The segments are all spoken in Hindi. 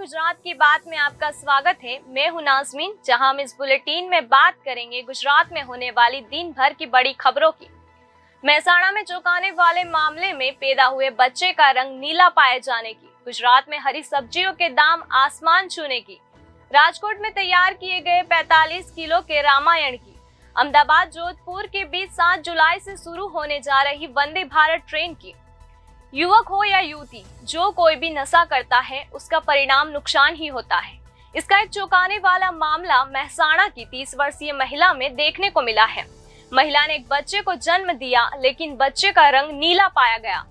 गुजरात की बात में आपका स्वागत है। मैं हूं नाज़मीन, जहां हम इस बुलेटिन में बात करेंगे गुजरात में होने वाली दिन भर की बड़ी खबरों की। मेहसाणा में चौंकाने वाले मामले में पैदा हुए बच्चे का रंग नीला पाए जाने की, गुजरात में हरी सब्जियों के दाम आसमान छूने की, राजकोट में तैयार किए गए 45 किलो के रामायण की, अहमदाबाद जोधपुर के बीच 7 जुलाई से शुरू होने जा रही वंदे भारत ट्रेन की। युवक हो या युवती, जो कोई भी नशा करता है उसका परिणाम नुकसान ही होता है। इसका एक चौंकाने वाला मामला मेहसाणा की 30 वर्षीय महिला में देखने को मिला है। महिला ने एक बच्चे को जन्म दिया, लेकिन बच्चे का रंग नीला पाया गया।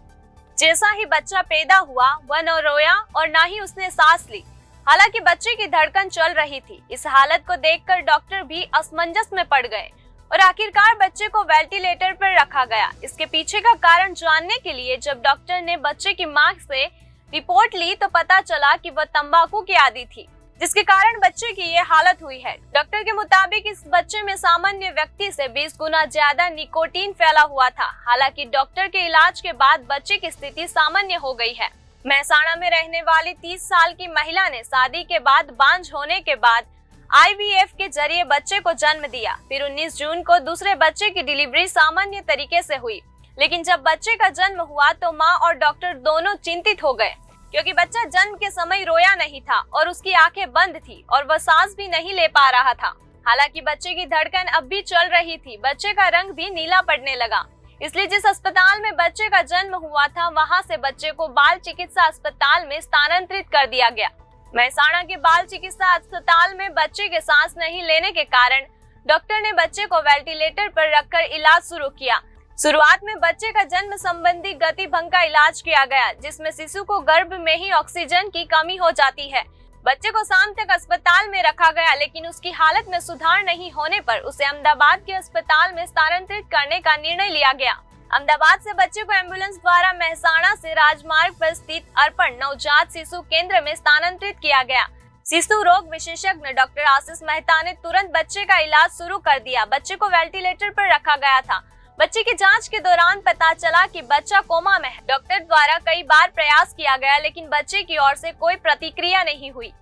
जैसा ही बच्चा पैदा हुआ, वह न रोया और न ही उसने सांस ली। हालांकि बच्चे की धड़कन चल रही थी। इस हालत को देखकर डॉक्टर भी असमंजस में पड़ गए और आखिरकार बच्चे को वेंटिलेटर पर रखा गया। इसके पीछे का कारण जानने के लिए जब डॉक्टर ने बच्चे की मां से रिपोर्ट ली तो पता चला कि वह तंबाकू की आदी थी, जिसके कारण बच्चे की ये हालत हुई है। डॉक्टर के मुताबिक इस बच्चे में सामान्य व्यक्ति से 20 गुना ज्यादा निकोटीन फैला हुआ था। हालांकि डॉक्टर के इलाज के बाद बच्चे की स्थिति सामान्य हो गई है। मेहसाणा में रहने वाली 30 साल की महिला ने शादी के बाद बांझ होने के बाद IVF के जरिए बच्चे को जन्म दिया। फिर 19 जून को दूसरे बच्चे की डिलीवरी सामान्य तरीके से हुई, लेकिन जब बच्चे का जन्म हुआ तो मां और डॉक्टर दोनों चिंतित हो गए, क्योंकि बच्चा जन्म के समय रोया नहीं था और उसकी आंखें बंद थी और वह सांस भी नहीं ले पा रहा था। हालांकि बच्चे की धड़कन अब भी चल रही थी। बच्चे का रंग भी नीला पड़ने लगा। इसलिए जिस अस्पताल में बच्चे का जन्म हुआ था, वहां से बच्चे को बाल चिकित्सा अस्पताल में स्थानांतरित कर दिया गया। मेहसाणा के बाल चिकित्सा अस्पताल में बच्चे के सांस नहीं लेने के कारण डॉक्टर ने बच्चे को वेंटिलेटर पर रखकर इलाज शुरू किया। शुरुआत में बच्चे का जन्म संबंधी गति भंग का इलाज किया गया, जिसमें शिशु को गर्भ में ही ऑक्सीजन की कमी हो जाती है। बच्चे को शाम तक अस्पताल में रखा गया, लेकिन उसकी हालत में सुधार नहीं होने पर उसे अहमदाबाद के अस्पताल में स्थानांतरित करने का निर्णय लिया गया। अहमदाबाद से बच्चे को एम्बुलेंस द्वारा मेहसाणा से राजमार्ग पर स्थित अर्पण नवजात शिशु केंद्र में स्थानांतरित किया गया। शिशु रोग विशेषज्ञ डॉक्टर आशीष मेहता ने तुरंत बच्चे का इलाज शुरू कर दिया। बच्चे को वेंटिलेटर पर रखा गया था। बच्चे की जांच के दौरान पता चला कि बच्चा कोमा में है। डॉक्टर द्वारा कई बार प्रयास किया गया, लेकिन बच्चे की ओर से कोई प्रतिक्रिया नहीं हुई।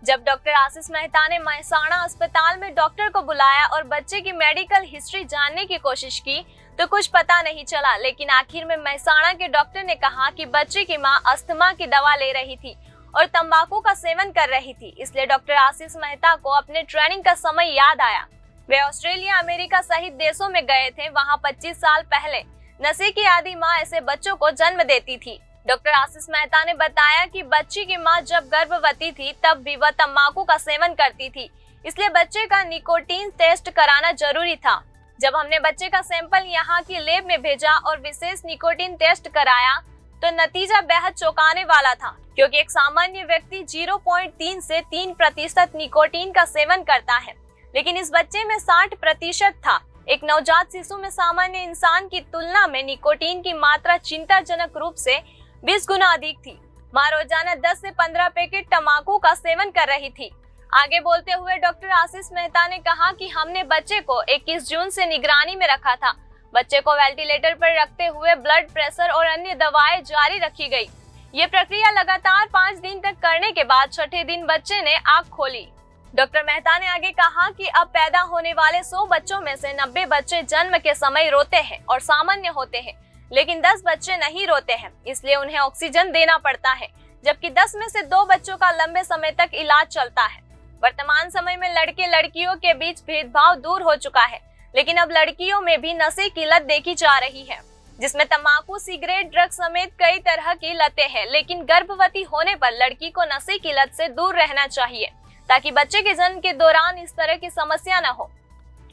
जब डॉक्टर आशीष मेहता ने मेहसाणा अस्पताल में डॉक्टर को बुलाया और बच्चे की मेडिकल हिस्ट्री जानने की कोशिश की तो कुछ पता नहीं चला, लेकिन आखिर में मेहसाणा के डॉक्टर ने कहा कि बच्चे की मां अस्थमा की दवा ले रही थी और तंबाकू का सेवन कर रही थी। इसलिए डॉक्टर आशीष मेहता को अपने ट्रेनिंग का समय याद आया। वे ऑस्ट्रेलिया, अमेरिका सहित देशों में गए थे। वहां 25 साल पहले नशे की आदी मां ऐसे बच्चों को जन्म देती थी। डॉक्टर आशीष मेहता ने बताया कि बच्ची की मां जब गर्भवती थी तब भी वह तंबाकू का सेवन करती थी, इसलिए बच्चे का निकोटीन टेस्ट कराना जरूरी था। जब हमने बच्चे का सैंपल यहाँ की लैब में भेजा और विशेष निकोटीन टेस्ट कराया तो नतीजा बेहद चौंकाने वाला था, क्योंकि एक सामान्य व्यक्ति 0.3 से 3% निकोटीन का सेवन करता है, लेकिन इस बच्चे में 60% था। एक नवजात शिशु में सामान्य इंसान की तुलना में निकोटीन की मात्रा चिंताजनक रूप से 20 गुना अधिक थी। मां रोजाना 10 से 15 पैकेट तंबाकू का सेवन कर रही थी। आगे बोलते हुए डॉक्टर आशीष मेहता ने कहा कि हमने बच्चे को 21 जून से निगरानी में रखा था। बच्चे को वेंटिलेटर पर रखते हुए ब्लड प्रेशर और अन्य दवाएं जारी रखी गई। ये प्रक्रिया लगातार 5 दिन तक करने के बाद छठे दिन बच्चे ने आंख खोली। डॉक्टर मेहता ने आगे कहा कि अब पैदा होने वाले 100 बच्चों में से 90 बच्चे जन्म के समय रोते हैं और सामान्य होते हैं, लेकिन 10 बच्चे नहीं रोते हैं, इसलिए उन्हें ऑक्सीजन देना पड़ता है, जबकि 10 में से 2 बच्चों का लंबे समय तक इलाज चलता है। वर्तमान समय में लड़के लड़कियों के बीच भेदभाव दूर हो चुका है, लेकिन अब लड़कियों में भी नशे की लत देखी जा रही है, जिसमें तंबाकू, सिगरेट, ड्रग्स समेत कई तरह की लतें हैं। लेकिन गर्भवती होने पर लड़की को नशे की लत से दूर रहना चाहिए, ताकि बच्चे के जन्म के दौरान इस तरह की समस्या न हो।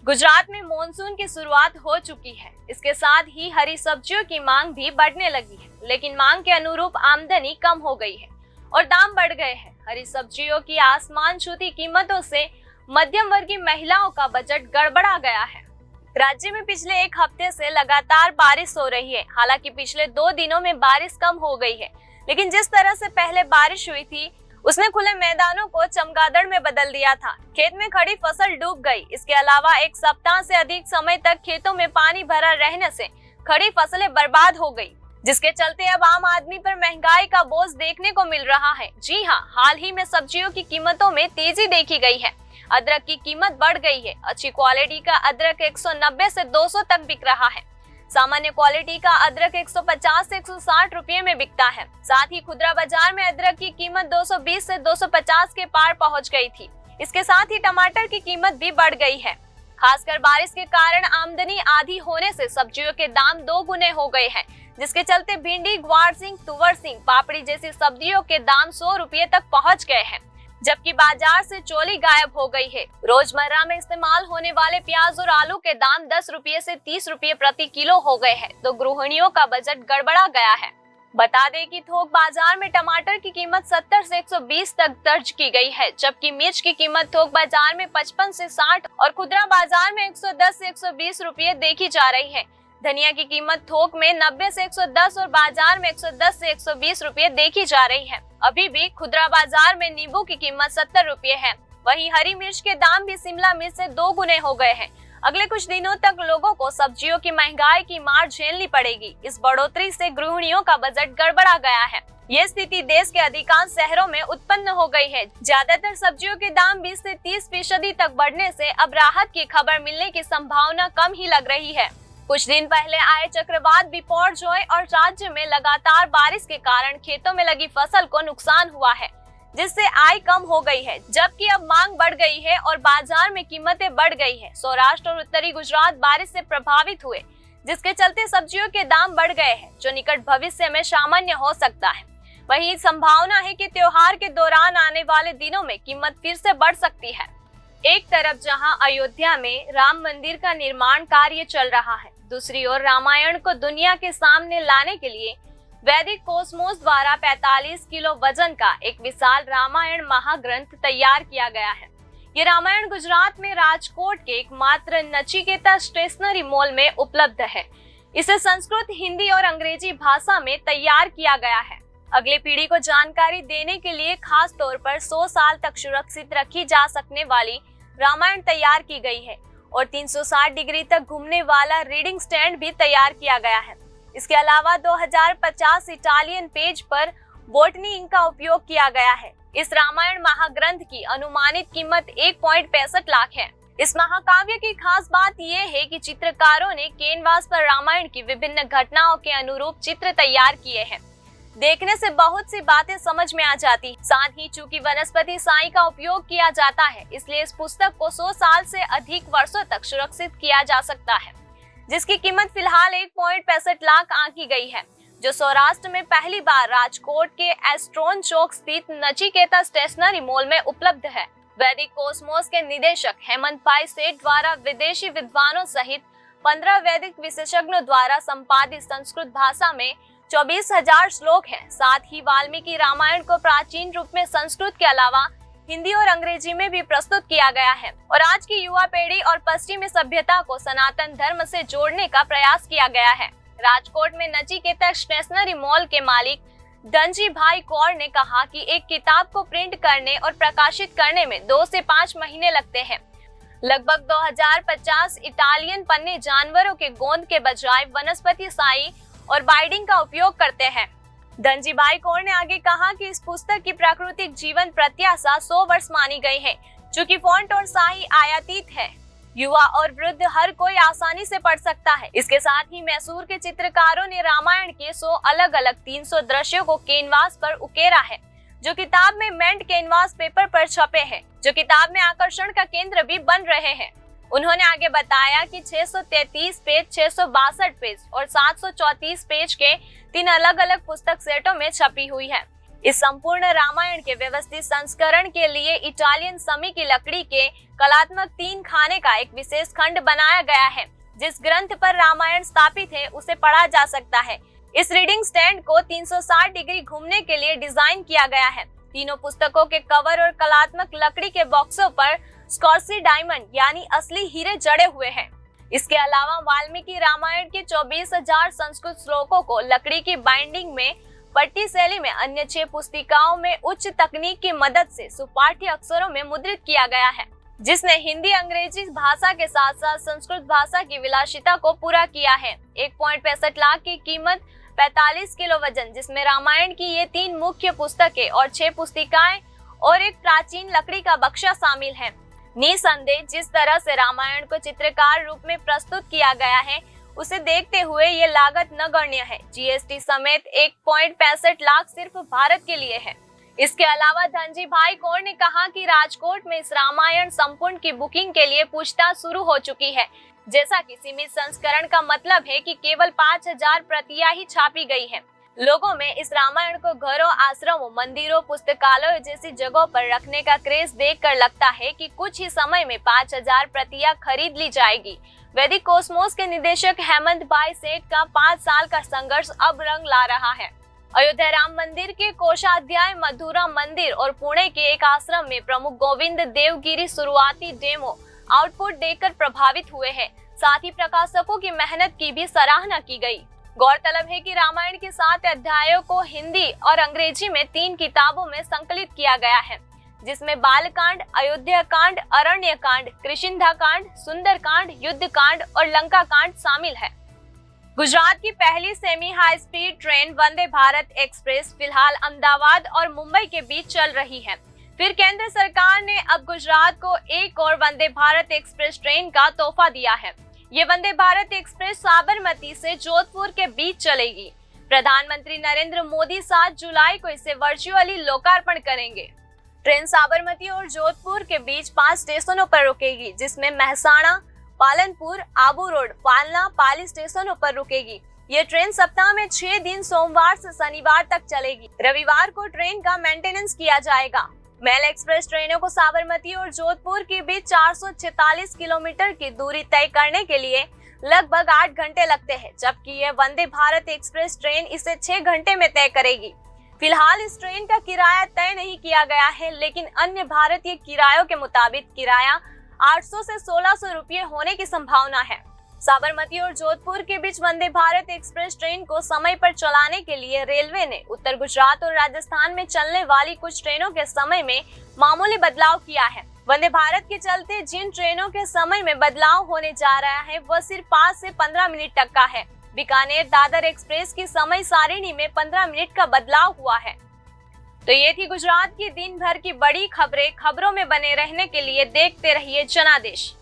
गुजरात में मॉनसून की शुरुआत हो चुकी है। इसके साथ ही हरी सब्जियों की मांग भी बढ़ने लगी है, लेकिन मांग के अनुरूप आमदनी कम हो गई है और दाम बढ़ गए हैं। हरी सब्जियों की आसमान छूती कीमतों से मध्यम वर्गीय महिलाओं का बजट गड़बड़ा गया है। राज्य में पिछले 1 हफ्ते से लगातार बारिश हो रही है। हालांकि पिछले 2 दिनों में बारिश कम हो गई है, लेकिन जिस तरह से पहले बारिश हुई थी उसने खुले मैदानों को चमगादड़ में बदल दिया था। खेत में खड़ी फसल डूब गई। इसके अलावा 1 सप्ताह से अधिक समय तक खेतों में पानी भरा रहने से खड़ी फसलें बर्बाद हो गई। जिसके चलते अब आम आदमी पर महंगाई का बोझ देखने को मिल रहा है। जी हां, हाल ही में सब्जियों की कीमतों में तेजी देखी गई है। अदरक की कीमत बढ़ गई है। अच्छी क्वालिटी का अदरक 190 से 200 तक बिक रहा है। सामान्य क्वालिटी का अदरक 150 से 160 रुपए में बिकता है। साथ ही खुदरा बाजार में अदरक की कीमत 220 से 250 के पार पहुंच गई थी। इसके साथ ही टमाटर की कीमत भी बढ़ गई है। खासकर बारिश के कारण आमदनी आधी होने से सब्जियों के दाम 2 गुने हो गए हैं, जिसके चलते भिंडी, ग्वार सिंह, तुवर सिंह, पापड़ी जैसी सब्जियों के दाम 100 रुपए तक पहुंच गए हैं, जबकि बाजार से चोली गायब हो गई है। रोजमर्रा में इस्तेमाल होने वाले प्याज और आलू के दाम 10 रुपए से 30 रुपए प्रति किलो हो गए हैं, तो गृहिणियों का बजट गड़बड़ा गया है। बता दें कि थोक बाजार में टमाटर की कीमत 70 से 120 तक दर्ज की गई है, जबकि मिर्च की कीमत थोक बाजार में 55 से 60 और खुदरा बाजार में 110 से 120 रुपए देखी जा रही है। धनिया की कीमत थोक में 90 से 110 और बाजार में 110 से 120 रुपए देखी जा रही है। अभी भी खुदरा बाजार में नींबू की कीमत 70 रुपए है। वहीं हरी मिर्च के दाम भी शिमला मिर्च से 2 गुने हो गए हैं। अगले कुछ दिनों तक लोगों को सब्जियों की महंगाई की मार झेलनी पड़ेगी। इस बढ़ोतरी से गृहिणियों का बजट गड़बड़ा गया है। ये स्थिति देश के अधिकांश शहरों में उत्पन्न हो गई है। ज्यादातर सब्जियों के दाम 20 से 30% तक बढ़ने से अब राहत की खबर मिलने की संभावना कम ही लग रही है। कुछ दिन पहले आए चक्रवात बिपरजॉय और राज्य में लगातार बारिश के कारण खेतों में लगी फसल को नुकसान हुआ है, जिससे आय कम हो गई है, जबकि अब मांग बढ़ गई है और बाजार में कीमतें बढ़ गई है। सौराष्ट्र और उत्तरी गुजरात बारिश से प्रभावित हुए, जिसके चलते सब्जियों के दाम बढ़ गए हैं, जो निकट भविष्य में सामान्य हो सकता है। वहीं संभावना है कि त्योहार के दौरान आने वाले दिनों में कीमत फिर से बढ़ सकती है। एक तरफ जहां अयोध्या में राम मंदिर का निर्माण कार्य चल रहा है, दूसरी ओर रामायण को दुनिया के सामने लाने के लिए वैदिक कॉस्मोस द्वारा 45 किलो वजन का एक विशाल रामायण महाग्रंथ तैयार किया गया है। ये रामायण गुजरात में राजकोट के एकमात्र नचिकेता स्टेशनरी मॉल में उपलब्ध है। इसे संस्कृत, हिंदी और अंग्रेजी भाषा में तैयार किया गया है। अगली पीढ़ी को जानकारी देने के लिए खास तौर पर 100 साल तक सुरक्षित रखी जा सकने वाली रामायण तैयार की गई है और 360 डिग्री तक घूमने वाला रीडिंग स्टैंड भी तैयार किया गया है। इसके अलावा 2050 इटालियन पेज पर बोटनी इंक का उपयोग किया गया है। इस रामायण महाग्रंथ की अनुमानित कीमत 1.65 लाख है। इस महाकाव्य की खास बात यह है कि चित्रकारों ने कैनवास पर रामायण की विभिन्न घटनाओं के अनुरूप चित्र तैयार किए हैं। देखने से बहुत सी बातें समझ में आ जाती। साथ ही चूंकि वनस्पति साई का उपयोग किया जाता है, इसलिए इस पुस्तक को 100 साल से अधिक वर्षों तक सुरक्षित किया जा सकता है, जिसकी कीमत फिलहाल 1.65 लाख आंकी गई है, जो सौराष्ट्र में पहली बार राजकोट के एस्ट्रोन चौक स्थित नचिकेता स्टेशनरी मॉल में उपलब्ध है। वैदिक कॉस्मोस के निदेशक हेमंत भाई सेठ द्वारा विदेशी विद्वानों सहित 15 वैदिक विशेषज्ञों द्वारा संपादित संस्कृत भाषा में 24,000 श्लोक हैं। साथ ही वाल्मीकि रामायण को प्राचीन रूप में संस्कृत के अलावा हिंदी और अंग्रेजी में भी प्रस्तुत किया गया है और आज की युवा पीढ़ी और पश्चिमी सभ्यता को सनातन धर्म से जोड़ने का प्रयास किया गया है। राजकोट में नचिकेता स्टेशनरी मॉल के मालिक धनजी भाई कौर ने कहा कि एक किताब को प्रिंट करने और प्रकाशित करने में 2 से 5 महीने लगते हैं। लगभग 2050 इटालियन पन्ने जानवरों के गोंद के बजाय वनस्पति साई और बाइंडिंग का उपयोग करते हैं। धनजी भाई कौर ने आगे कहा कि इस पुस्तक की प्राकृतिक जीवन प्रत्याशा 100 वर्ष मानी गई है, चूंकि फॉन्ट और शाही आयातित है। युवा और वृद्ध हर कोई आसानी से पढ़ सकता है। इसके साथ ही मैसूर के चित्रकारों ने रामायण के 100 अलग अलग 300 दृश्यों को कैनवास पर उकेरा है, जो किताब में मेंट कैनवास पेपर पर छपे हैं, जो किताब में आकर्षण का केंद्र भी बन रहे हैं। उन्होंने आगे बताया कि 633 पेज, 662 पेज और 734 पेज के 3 अलग अलग पुस्तक सेटों में छपी हुई है। इस संपूर्ण रामायण के व्यवस्थित संस्करण के लिए इटालियन समी की लकड़ी के कलात्मक 3 खाने का एक विशेष खंड बनाया गया है। जिस ग्रंथ पर रामायण स्थापित है उसे पढ़ा जा सकता है। इस रीडिंग स्टैंड को 360 डिग्री घूमने के लिए डिजाइन किया गया है। तीनों पुस्तकों के कवर और कलात्मक लकड़ी के बॉक्सों पर स्कॉर्सी डायमंड यानी असली हीरे जड़े हुए हैं। इसके अलावा वाल्मीकि रामायण के 24,000 संस्कृत श्लोकों को लकड़ी की बाइंडिंग में पट्टी शैली में अन्य 6 पुस्तिकाओं में उच्च तकनीक की मदद से सुपाठ्य अक्षरों में मुद्रित किया गया है, जिसने हिंदी अंग्रेजी भाषा के साथ साथ संस्कृत भाषा की विलासिता को पूरा किया है। 1.65 लाख की कीमत 45 किलो वजन, जिसमें रामायण की ये 3 मुख्य पुस्तकें और 6 पुस्तिकाएं और एक प्राचीन लकड़ी का बक्सा शामिल है। निसंदेह जिस तरह से रामायण को चित्रकार रूप में प्रस्तुत किया गया है, उसे देखते हुए ये लागत नगण्य है। जीएसटी समेत 1.65 लाख सिर्फ भारत के लिए है। इसके अलावा धनजी भाई कौर ने कहा कि राजकोट में इस रामायण संपूर्ण की बुकिंग के लिए पूछताछ शुरू हो चुकी है। जैसा कि सीमित संस्करण का मतलब है कि केवल 5000 प्रतियां ही छापी गई है। लोगों में इस रामायण को घरों, आश्रमों, मंदिरों, पुस्तकालयों जैसी जगहों पर रखने का क्रेज देखकर लगता है कि कुछ ही समय में 5000 प्रतियां खरीद ली जाएगी। वैदिक कॉस्मोस के निदेशक हेमंत भाई सेठ का 5 साल का संघर्ष अब रंग ला रहा है। अयोध्या राम मंदिर के कोषाध्याय, मथुरा मंदिर और पुणे के एक आश्रम में प्रमुख गोविंद देवगिरी शुरुआती डेमो आउटपुट देखकर प्रभावित हुए हैं। साथ ही प्रकाशकों की मेहनत की भी सराहना की गई। गौरतलब है कि रामायण के 7 अध्यायों को हिंदी और अंग्रेजी में 3 किताबों में संकलित किया गया है, जिसमें बालकांड, अयोध्या कांड, अरण्य कांड, किष्किंधा कांड, सुंदर कांड, युद्ध कांड और लंका कांड शामिल है। गुजरात की पहली semi high speed train Vande Bharat express फिलहाल अहमदाबाद और मुंबई के बीच चल रही है। फिर केंद्र सरकार ने अब गुजरात को एक और वंदे भारत एक्सप्रेस ट्रेन का तोहफा दिया है। ये वंदे भारत एक्सप्रेस साबरमती से जोधपुर के बीच चलेगी। प्रधानमंत्री नरेंद्र मोदी 7 जुलाई को इसे वर्चुअली लोकार्पण करेंगे। ट्रेन साबरमती और जोधपुर के बीच 5 स्टेशनों पर रुकेगी, जिसमें मेहसाणा, पालनपुर, आबू रोड, फालना, पाली स्टेशनों पर रुकेगी। ये ट्रेन सप्ताह में 6 दिन सोमवार से शनिवार तक चलेगी। रविवार को ट्रेन का मेंटेनेंस किया जाएगा। मेल एक्सप्रेस ट्रेनों को साबरमती और जोधपुर के बीच 446 किलोमीटर की दूरी तय करने के लिए लगभग 8 घंटे लगते हैं, जबकि यह वंदे भारत एक्सप्रेस ट्रेन इसे 6 घंटे में तय करेगी। फिलहाल इस ट्रेन का किराया तय नहीं किया गया है, लेकिन अन्य भारतीय किरायों के मुताबिक किराया 800 से 1600 रुपये होने की संभावना है। साबरमती और जोधपुर के बीच वंदे भारत एक्सप्रेस ट्रेन को समय पर चलाने के लिए रेलवे ने उत्तर गुजरात और राजस्थान में चलने वाली कुछ ट्रेनों के समय में मामूली बदलाव किया है। वंदे भारत के चलते जिन ट्रेनों के समय में बदलाव होने जा रहा है, वह सिर्फ 5 से 15 मिनट तक का है। बीकानेर दादर एक्सप्रेस की समय सारिणी में 15 मिनट का बदलाव हुआ है। तो ये थी गुजरात की दिन भर की बड़ी खबरें। खबरों में बने रहने के लिए देखते रहिए जनादेश।